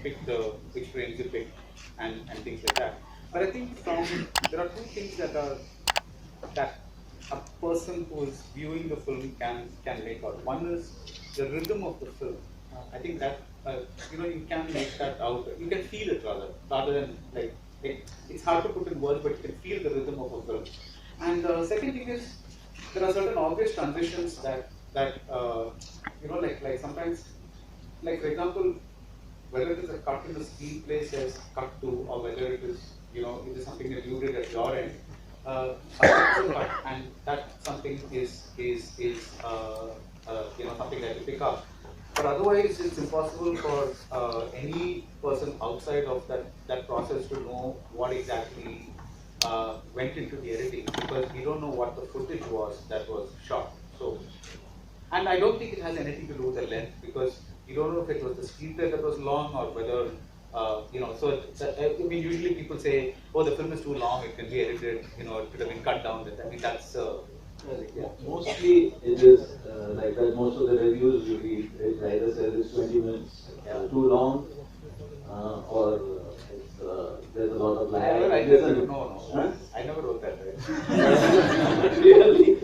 pick which frames you pick and things like that. But I think there are two things that a person who is viewing the film can make out. One is the rhythm of the film. I think that you can make that out. You can feel it rather than it's hard to put in words, but you can feel the rhythm of a film. And the second thing is there are certain obvious transitions that sometimes, like for example, whether it is a cut in the screenplay says cut to, or whether it is something that you did at your end, and that something is something that you pick up. But otherwise, it's impossible for any person outside of that process to know what exactly went into the editing, because we don't know what the footage was that was shot. So, and I don't think it has anything to do with the length, because you don't know if it was the screenplay that was long or whether, so I mean, usually people say, oh, the film is too long, it can be edited, it could have been cut down. I mean, that's. Yeah, mostly it is like that. Most of the reviews you read, it either says it's 20 minutes too long, or there's a lot of lag. I never no. Huh? I never wrote that. Right? Really?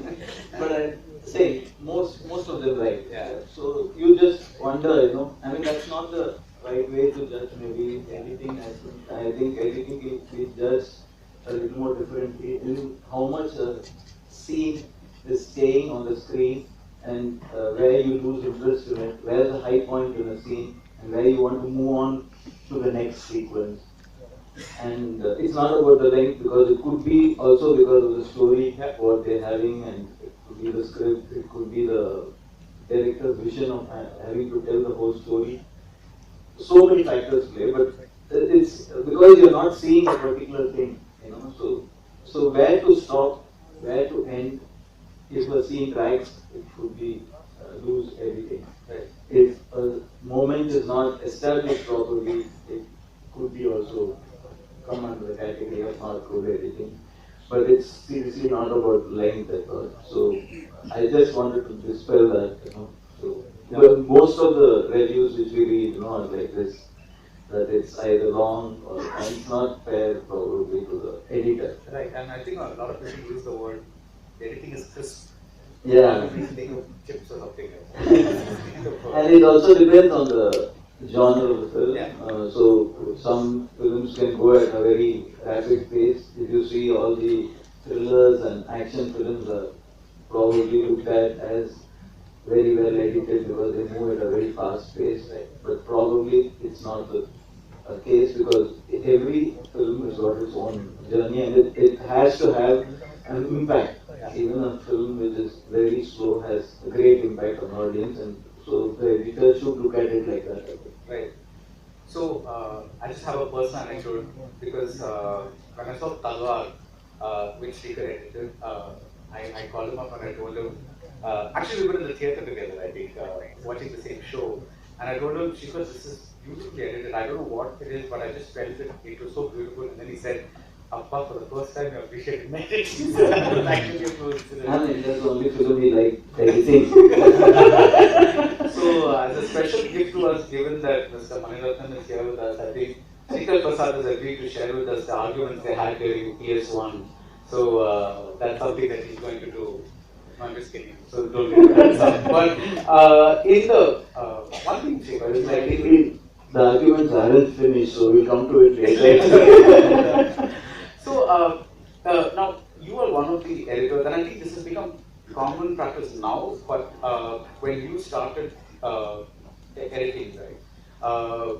But I say most of them right. Yeah. So you just wonder, I mean, that's not the right way to judge maybe editing. I think editing can be judged a little more differently in how much scene is staying on the screen, and where you lose interest in it, where is the high point in the scene, and where you want to move on to the next sequence. And it's not about the length, because it could be also because of the story, what they're having, and it could be the script, it could be the director's vision of having to tell the whole story. So many factors play, but it's because you're not seeing a particular thing, So where to stop, where to end? If a scene drags, it could be lose everything. Right. If a moment is not established properly, it could be also come under the category of not good editing. But it's seriously not about length at all. So I just wanted to dispel that. So most of the reviews which we read, are like this. That it's either long and it's not fair probably to the editor. Right, and I think a lot of people use the word editing is crisp. Yeah. Chips or something. And it also depends on the genre of the film. Yeah. So some films can go at a very rapid pace. If you see all the thrillers and action films are probably looked at as very well edited because they move at a very fast pace. Right? But probably it's not the case, because every film has got its own journey, and it has to have an impact. Even a film which is very slow has a great impact on the audience, and so the editor should look at it like that. Right. So I just have a personal anecdote, because when I saw Talwar, which Sreekar edited, I called him up and I told him, actually we were in the theatre together, I think, watching the same show, and I told him, Sreekar, this is beautifully edited. I don't know what it is, but I just felt it was so beautiful. And then he said, Appa, for the first time you appreciated my editing. That was actually a coincidence. And that's the only film he liked editing. So, as a special gift to us, given that Mr. Manirathan is here with us, I think Sreekarprasad has agreed to share with us the arguments they had during PS1. So, that's something that he's going to do. No, I'm just kidding. So, don't get that. But in the one thing, Sreekar, is like the arguments aren't finished, so we'll come to it later. So, now you are one of the editors, and I think this has become common practice now, but when you started editing, right,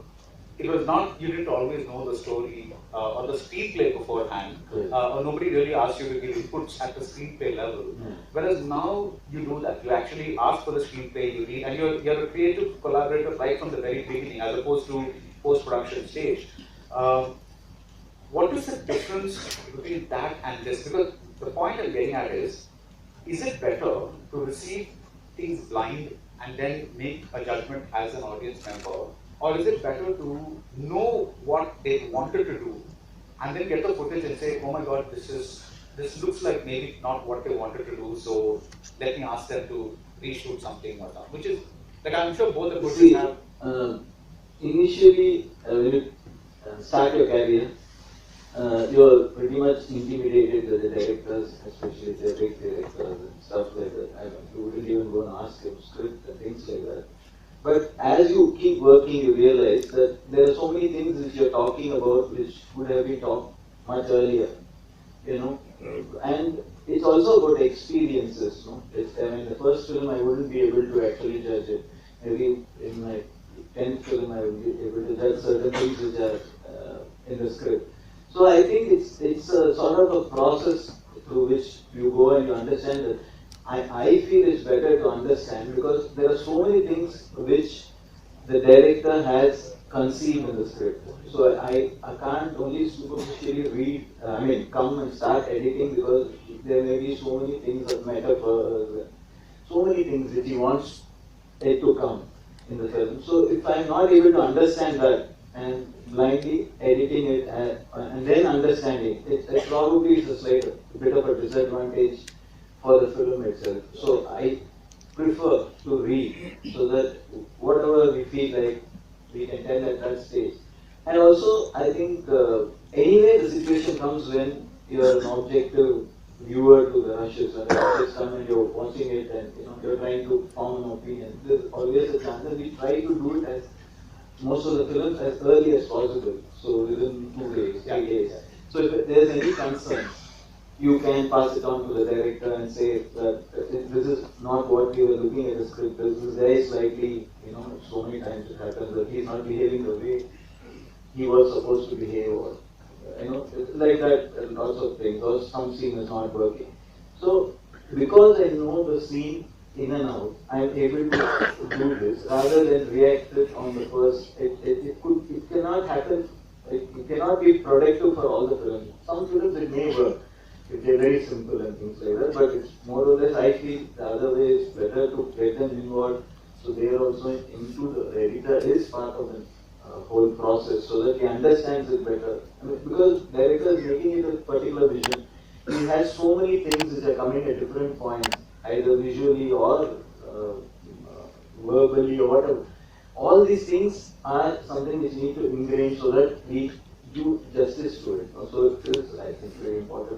it was not, you didn't always know the story or the screenplay beforehand, or nobody really asked you to give inputs at the screenplay level. Whereas now you do that. You actually ask for the screenplay, you read, and you're a creative collaborator right from the very beginning, as opposed to post-production stage. What is the difference between that and this? Because the point I'm getting at is it better to receive things blind and then make a judgment as an audience member, or is it better to know what they wanted to do and then get the footage and say, oh my god, this looks like maybe not what they wanted to do, so let me ask them to reshoot something or something, which is, like, I'm sure both the good have. initially, when you start your career, you're pretty much intimidated with the directors, especially the big directors and stuff like that. I mean, you wouldn't even go and ask him script and things like that. But as you keep working, you realize that there are so many things which you're talking about which could have been talked much earlier, you know. And it's also about experiences, no? I mean, the first film I wouldn't be able to actually judge it. Maybe in my 10th film I will be able to judge certain things which are in the script. So I think it's a sort of a process through which you go and you understand that I feel it's better to understand because there are so many things which the director has conceived in the script. So I can't only superficially read, come and start editing because there may be so many things of metaphors, so many things which he wants it to come in the film. So if I'm not able to understand that and blindly editing it and then understanding it probably is a slight bit of a disadvantage for the film itself. So I prefer to read so that whatever we feel like we can tell at that stage. And also, I think anyway the situation comes when you are an objective viewer to the rushes, and the rushes come and you're watching it and you're trying to form an opinion. There's always a chance, and we try to do it as most of the films as early as possible. So within 2 days, 3 days. So if there's any concern, you can pass it on to the director and say that this is not what we were looking at the script. This is very slightly, so many times it happens that he's not behaving the way he was supposed to behave, or like that, lots of things, or some scene is not working. So because I know the scene in and out, I am able to do this rather than react it on the first. It cannot happen. It cannot be productive for all the films. Some films it may work if they're very simple and things like that, but it's more or less, I feel the other way is better to get them involved so they are also into the editor is part of the whole process so that he understands it better. Because director is making it a particular vision, he has so many things which are coming at different points, either visually or verbally or whatever. All these things are something which need to ingrain so that we do justice to it. So it is, I think, very important.